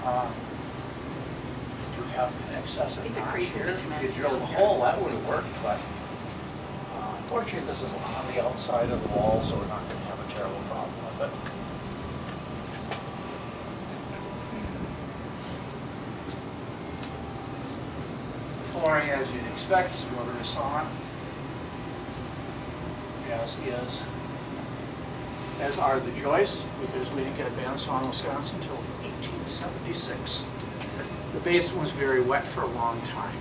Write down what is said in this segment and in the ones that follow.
Do have an excessive It's a notch crazy here. big If mess you drilled a down here. hole, that would have worked, but fortunately this is on the outside of the wall, so we're not going to have a terrible problem with it. Flooring, as you'd expect, is rotary sawn, as are the joists, because we didn't get a bandsaw in Wisconsin until 1876. The basin was very wet for a long time,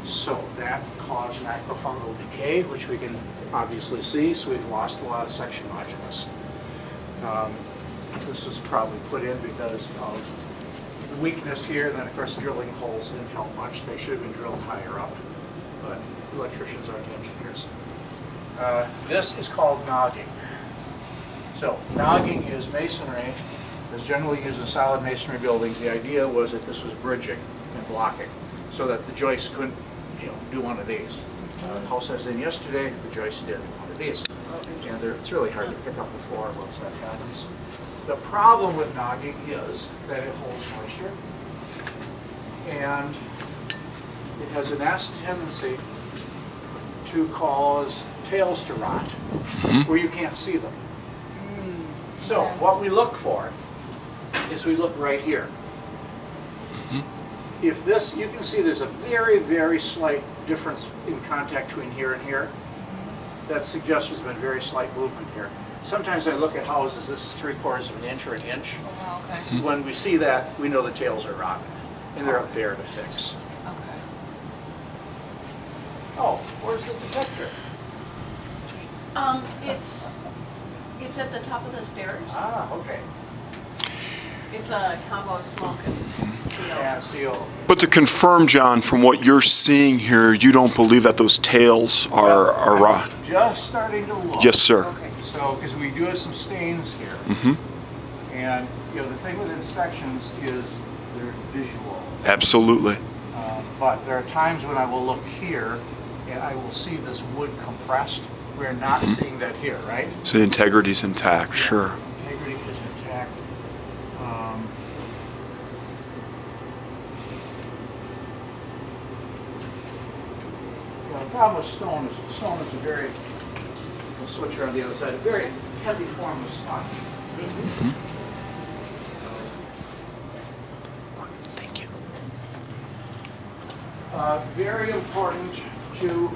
so that caused macrofungal decay, which we can obviously see, so we've lost a lot of section modulus. This was probably put in because of the weakness here, and then of course drilling holes didn't help much. They should have been drilled higher up, but electricians aren't engineers. This is called nogging. So nogging is masonry. It's generally used in solid masonry buildings. The idea was that this was bridging and blocking, so that the joists couldn't, do one of these. The house I was in yesterday, the joists did one of these, and it's really hard to pick up the floor once that happens. The problem with nogging is that it holds moisture, and it has a nasty tendency to cause tails to rot, where you can't see them. So what we look for is we look right here. If this, you can see there's a very, very slight difference in contact between here and here. That suggests there's been very slight movement here. Sometimes I look at houses, this is 3/4 of an inch or an inch. Oh, okay. When we see that, we know the tails are rotten, and they're up there to fix. Okay. Oh, where's the detector? It's at the top of the stairs. Ah, okay. It's a combo smoke and seal. Yeah, CO. But to confirm, John, from what you're seeing here, you don't believe that those tails are raw? Just starting to look. Yes, sir. Okay. So, because we do have some stains here. And, the thing with inspections is they're visual. Absolutely. But there are times when I will look here and I will see this wood compressed. We're not seeing that here, right? So the integrity's intact, sure. Integrity is intact. The problem with stone is a very, the switcher on the other side, a very heavy form of sponge. Thank you. Very important to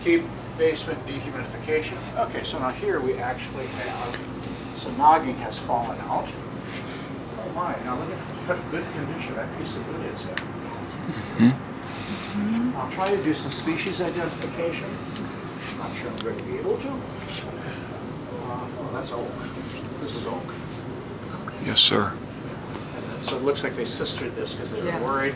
keep basement dehumidification. Okay, so now here we actually have, some nogging has fallen out. Oh my, now look at what good condition that piece of wood is in. I'll try to do some species identification. Not sure I'm going to be able to. Well, that's oak. This is oak. Yes, sir. And so it looks like they sistered this because they were Yeah. worried.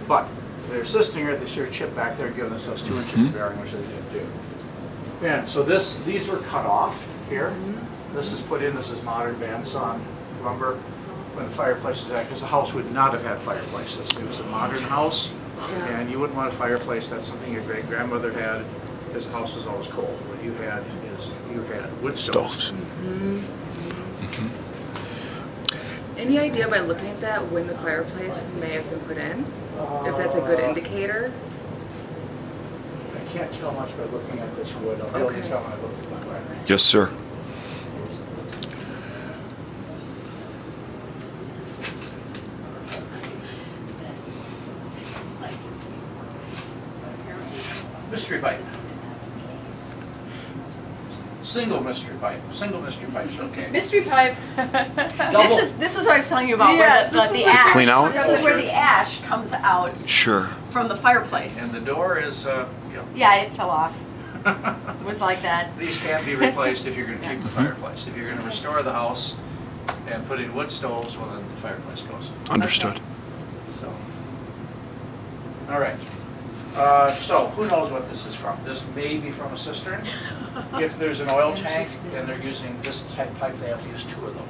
But they're sistering it, they should chip back there, giving us those 2 inches of bearing, which they didn't do. And so these were cut off here. This is put in, this is modern bandsawn lumber. When the fireplace is at, because the house would not have had fireplaces. It was a modern house, and you wouldn't want a fireplace. That's something your great grandmother had, because the house was always cold. What you had wood stoves. Any idea by looking at that when the fireplace may have been put in? If that's a good indicator? I can't tell much by looking at this wood. I'll be able to Okay. tell when I look at my wiring. Yes, sir. Mystery pipe. Single mystery pipe. Single mystery pipe's okay. Mystery pipe. Double. This is what I was telling you about. Yes, where this the is ash. Clean out? This is where the ash comes out Sure. from the fireplace. And the door is, Yeah, it fell off. It was like that. these can be replaced if you're going to keep the fireplace. If you're going to restore the house and put in wood stoves, well then the fireplace goes. Understood. So, all right. So who knows what this is from? This may be from a cistern. If there's an oil tank Interesting. and they're using this type pipe, they have to use 2 of them.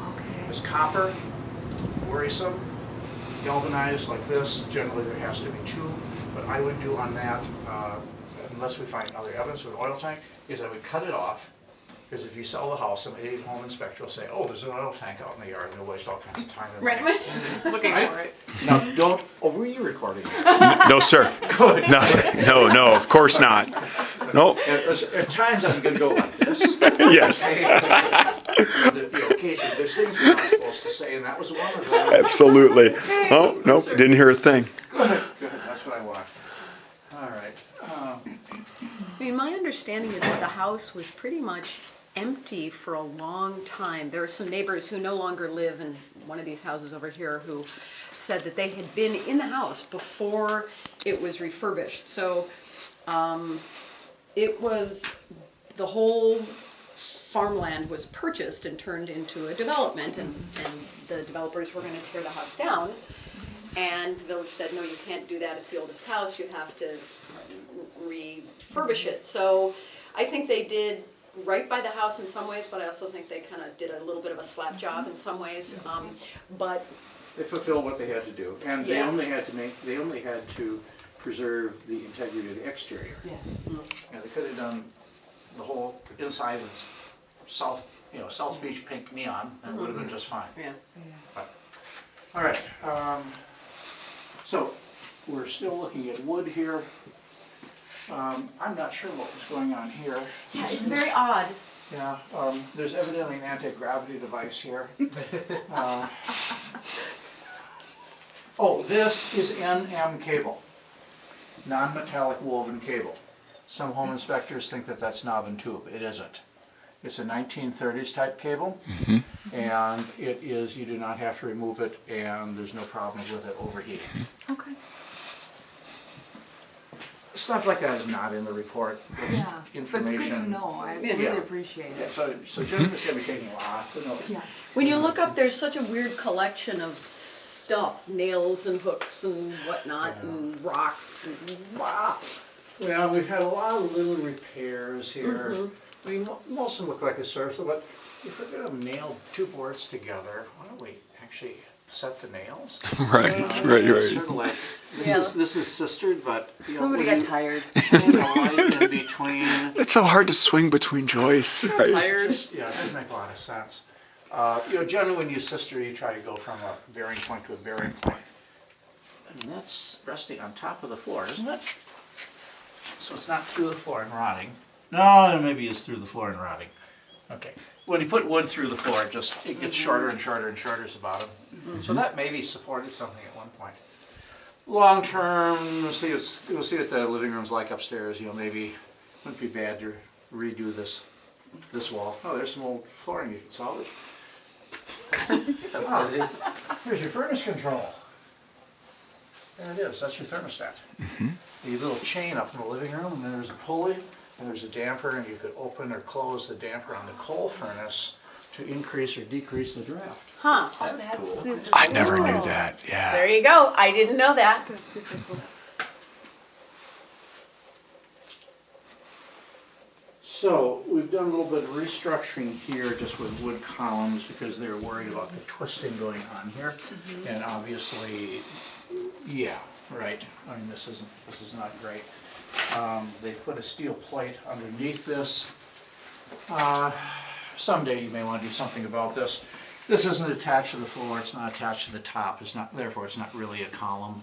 Okay. It's copper, worrisome, galvanized like this. Generally there has to be 2. What I would do on that, unless we find other evidence with an oil tank, is I would cut it off Because if you sell the house, somebody, home inspector will say, oh, there's an oil tank out in the yard, and they'll waste all kinds of time. and Right, money. looking for it. Now, don't, oh, were you recording? No, sir. Good. No, of course not. No, At times I'm gonna go like this. yes, Occasionally, there's things we're not supposed to say, and that was one of them. absolutely. Oh, nope, didn't hear a thing. Good, that's what I want. All right. I mean, my understanding is that the house was pretty much empty for a long time. There are some neighbors who no longer live in one of these houses over here who said that they had been in the house before it was refurbished. So it was, the whole farmland was purchased and turned into a development, and the developers were going to tear the house down. And the village said, no, you can't do that, it's the oldest house, you have to refurbish it. So I think they did right by the house in some ways, but I also think they kind of did a little bit of a slap job in some ways. But They fulfilled what they had to do, and they Yeah. only had to preserve the integrity of the exterior. Yes. Yeah, they could have done the whole inside was South Beach pink neon, and it would have been just fine. yeah, But, all right, so we're still looking at wood here. I'm not sure what was going on here. yeah, it's very odd. Yeah, there's evidently an anti-gravity device here. Oh, this is NM cable, non-metallic woven cable. Some home inspectors think that that's knob and tube. It isn't. It's a 1930s type cable, and it is, you do not have to remove it, and there's no problem with it overheating. Okay. Stuff like that is not in the report. It's Yeah, but it's good to information. know. I Yeah. really appreciate Yeah, it. so Jennifer's gonna be taking lots of notes. Yeah. When you look up, there's such a weird collection of stuff, nails and hooks and whatnot, and rocks, and wow. Well, we've had a lot of little repairs here. I mean, most of them look like a serviceable, but if we're gonna nail two boards together, why don't we actually set the nails? Right. Sort of like, Yeah. this is sistered, but, you know, Somebody got tired. in between. It's so hard to swing between joists, right? Tired. Yeah, it does make a lot of sense. Generally when you sister, you try to go from a bearing point to a bearing point. I mean, that's resting on top of the floor, isn't it? So it's not through the floor and rotting. No, it maybe is through the floor and rotting. Okay. When you put wood through the floor, it gets shorter and shorter and shorter at the bottom. So that maybe supported something at one point. Long term, we'll see what the living room's like upstairs. Maybe wouldn't be bad to redo this wall. Oh, there's some old flooring you can salvage. Oh, there's your furnace control. There it is. That's your thermostat. The little chain up in the living room, and then there's a pulley, and there's a damper, and you could open or close the damper on the coal furnace to increase or decrease the draft. Huh, That's cool. I never knew that. Yeah. there you go, I didn't know that. That's super cool. So we've done a little bit of restructuring here just with wood columns because they're worried about the twisting going on here. And obviously, yeah, right. I mean, this is not great. They put a steel plate underneath this. Someday you may want to do something about this. This isn't attached to the floor, it's not attached to the top, therefore it's not really a column.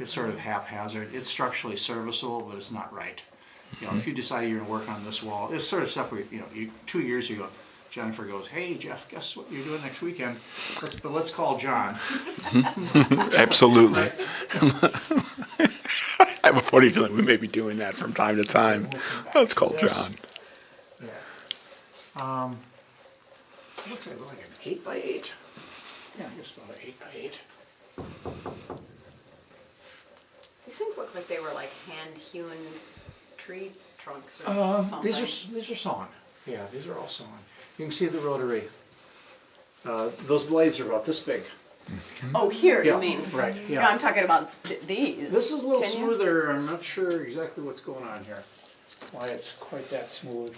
It's sort of haphazard. It's structurally serviceable, but it's not right. If you decide you're gonna work on this wall, it's sort of stuff where, 2 years ago, Jennifer goes, hey, Jeff, guess what you're doing next weekend? Let's call John. Absolutely. I have a funny feeling we may be doing that from time to time. Let's call John. Yeah. Looks like an 8x8. Yeah, I guess about an 8x8. These things look like they were like hand-hewn tree trunks or something. These are sawn. Yeah, these are all sawn. You can see the rotary. Those blades are about this big. Oh, here, you Yeah, mean? right, No, yeah. I'm talking about these. This is a little Can you? smoother. I'm not sure exactly what's going on here. Why it's quite that smooth.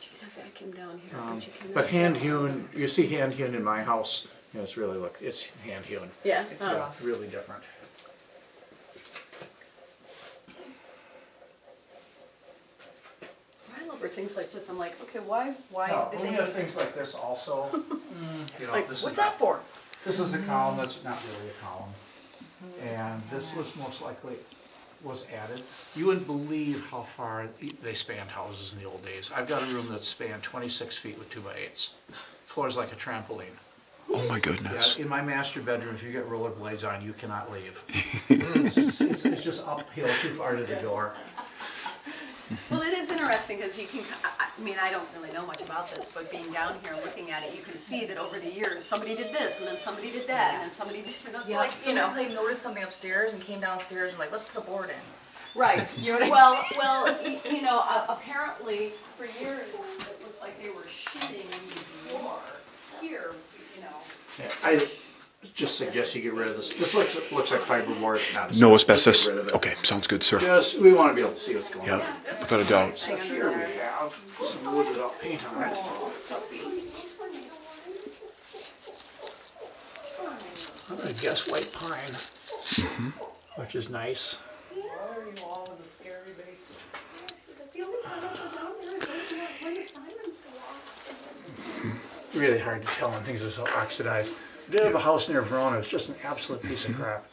Jeez, I vacuumed down here. I bet you can But hand hewn, you see hand hewn in my house. It's really, it's hand hewn. Yeah. It's Oh. really different. While for things like this, I'm like, okay, why No, did we they have do things this? like this also. You know, Like, this is what's not- that for? This is a column that's not really a column. And this was most likely, was added. You wouldn't believe how far they spanned houses in the old days. I've got a room that spanned 26 feet with 2x8s. Floor's like a trampoline. Oh my Yeah, goodness. in my master bedroom, if you get rollerblades on, you cannot leave. It's just uphill too far to the door. Well, it is interesting because you can, I mean, I don't really know much about this, but being down here looking at it, you can see that over the years, somebody did this, and then somebody did that, and then somebody did, and it's Yeah, like, you know. somebody like noticed something upstairs and came downstairs and like, let's put a board in. Right. You know what I You know, apparently, for years, it looks like they were sheeting the floor here, you know. Yeah, I just suggest you get rid of this. This looks like fiberboard, not No asbestos. asbestos? Get rid of it. Okay, sounds good, sir. Just, we want to be able to see what's going on. Yeah, without a doubt. So here we have some wood without paint on it. I'm gonna guess white pine, which is nice. Really hard to tell when things are so oxidized. We did have a house near Verona, it's just an absolute piece of crap.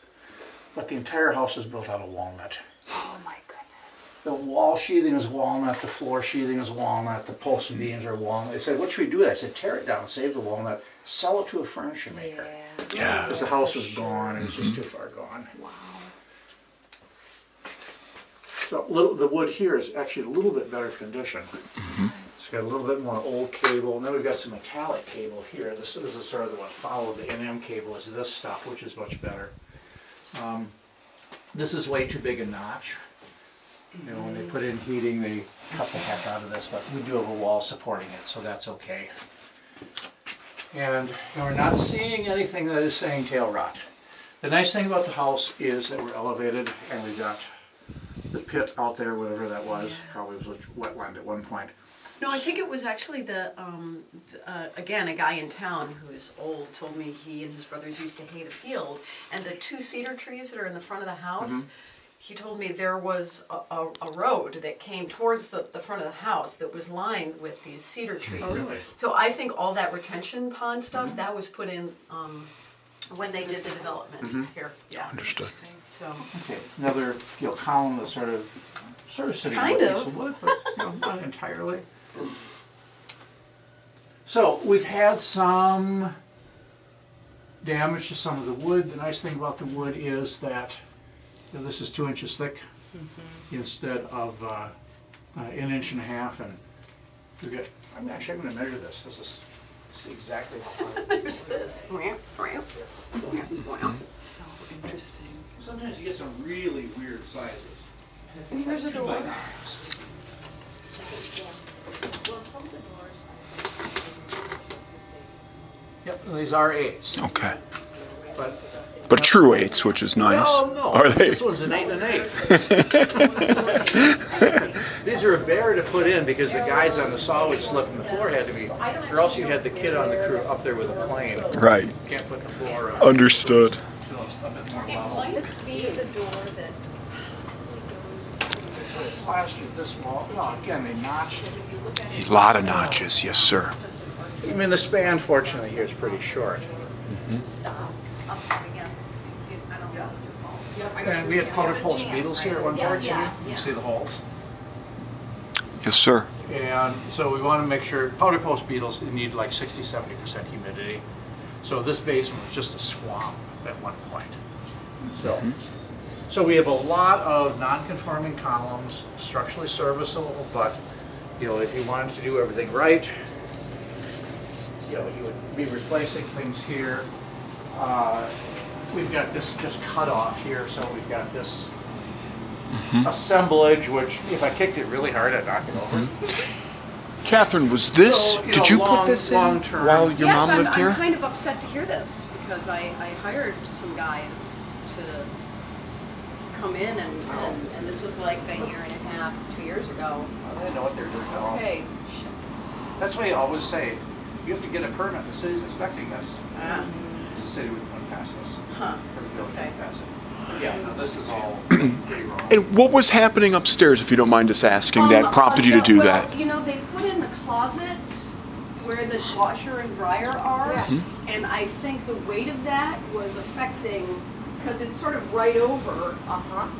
But the entire house is built out of walnut. Oh my goodness. The wall sheathing is walnut, the floor sheathing is walnut, the posts and beams are walnut. They said, what should we do with that? I said, tear it down, save the walnut, sell it to a furniture maker. Yeah. Yeah. Because the house was gone, it was just too far gone. Wow. So the wood here is actually a little bit better condition. It's got a little bit more old cable, and then we've got some metallic cable here. This is sort of the one followed the NM cable is this stuff, which is much better. This is way too big a notch. You know, when they put in heating, they cut the heck out of this, but we do have a wall supporting it, so that's okay. And we're not seeing anything that is saying tail rot. The nice thing about the house is that we're elevated, and we've got the pit out there, whatever that was, probably was a wetland at one point. No, I think it was actually again, a guy in town who's old told me he and his brothers used to hay the field, and the 2 cedar trees that are in the front of the house, he told me there was a road that came towards the front of the house that was lined with these cedar trees. Oh, really? So I think all that retention pond stuff, that was put in when they did the development here, yeah. Understood. So, Okay, another column that's sort of sitting on a Kind piece of. of wood, but not entirely. So we've had some damage to some of the wood. The nice thing about the wood is that this is 2 inches thick instead of an inch and a half, and we get. I'm actually going to measure this. This is see exactly how far. there's this. So interesting. Sometimes you get some really weird sizes. And here's a Two by door. nines. Yep, these are 8s, Okay. but But true 8s, which is nice. oh no, Are they? this one's an 8 and an 8. These are a bear to put in because the guides on the saw would slip and the floor had to be, or else you had the kid on the crew up there with a plane. Right. You can't put the floor Understood. so it's a bit more It level. might be the door that Plastered this wall. No, again, they notched. A lot of notches, yes, sir. I mean, the span, fortunately, here is pretty short. stop up against, I don't know what they're called. And we had powder post beetles here at one point, Jimmy. You see the holes? Yes, sir. And so we want to make sure, powder post beetles need like 60-70% humidity. So this basement was just a swamp at one point. So we have a lot of non-conforming columns, structurally serviceable, but if you wanted to do everything right, you would be replacing things here. We've got this just cut off here, so we've got this assemblage, which if I kicked it really hard, I'd knock it over. Catherine, was this, So, did you put long- this in long-term- while your Yes, mom lived I'm here? kind of upset to hear this, because I hired some guys to come in, and this was like a year and a half, 2 years ago. I didn't know what they were doing at all. Okay. That's why you always say, you have to get a permit, the city's inspecting this. Ah, The city wouldn't pass this, huh, or the village Okay. wouldn't pass it. Yeah, no, this is all pretty wrong. And what was happening upstairs, if you don't mind us asking, that prompted you to do that? Well, you know, they put in the closet where the washer and dryer are, and I think the weight of that was affecting, because it's sort of right over,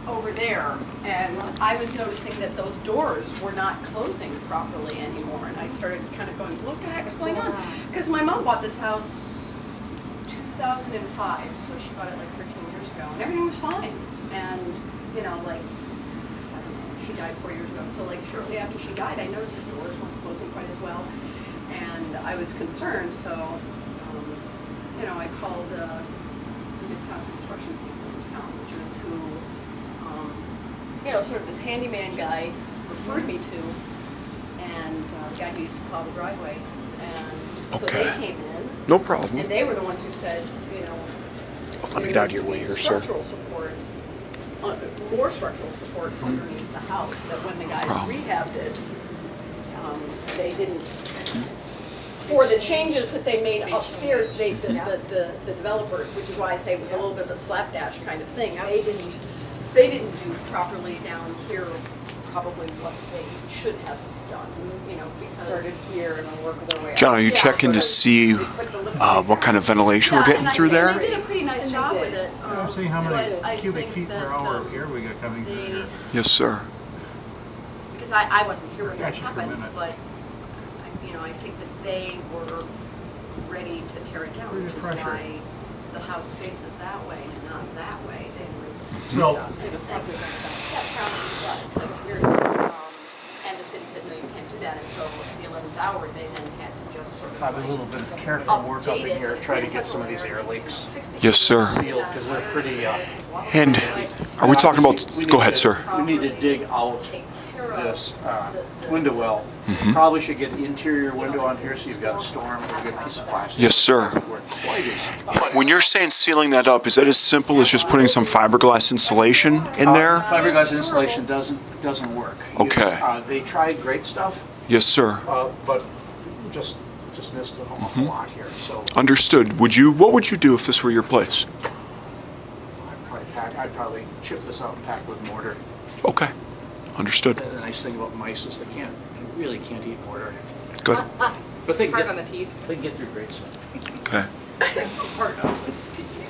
over there, and I was noticing that those doors were not closing properly anymore, and I started kind of going, what the heck's going on? Because my mom bought this house 2005, so she bought it like 13 years ago, and everything was fine, and, you know, like, I don't know, she died 4 years ago, so like shortly after she died, I noticed the doors weren't closing quite as well, and I was concerned, so, you know, I called the Midtown Construction people in town, which is who, you know, sort of this handyman guy referred me to, and the guy who used to plow the driveway, and so they Okay. came in, No problem. and they were the ones who said, you know, Let me get out of your way here, sir. structural support, more structural support from underneath the house, that when the guys problem. rehabbed it, they didn't, for the changes that they made upstairs, the developers, which is why I say it was a little bit of a slapdash kind of thing, they didn't do properly down here probably what they should have done, you know, because. Started here and then work their way up. John, are you Yeah, checking to but see what kind of ventilation we're getting through And there? they did a pretty nice job with it. I'm seeing how but many I cubic think feet per that, hour of air we got coming through the- here. Yes, sir. Because I wasn't here when that Gotcha for a happened, minute. but, you know, I think that they were ready to tear it down, Pretty which is pressure. why the house faces that way and not that way. They were. So- That probably was, like, weird. And the city said, no, you can't do that, and so at the 11th hour, they then had to just sort of. Probably a little bit of careful work up in update it. here, try to get some of these air leaks Fix the Yes, sir. sealed, because they're pretty, And are we talking about, We go need ahead, to- sir. We need to dig out Take care of this the- window well. Mm-hmm. Probably should get an interior window on here, so you've got a storm, a good piece of plastic. Yes, sir. Work quite as- When you're saying sealing that up, is that as simple as just putting some fiberglass insulation in there? Fiberglass insulation doesn't work. Okay. They tried great stuff, Yes, sir. but just missed an awful lot here, so Understood. What would you do if this were your place? I'd probably chip this out and pack with mortar. Okay. Understood. The nice thing about mice is they really can't eat mortar. Good. But they Hard can on the teeth. they can get through great stuff. Okay. It's hard on the teeth.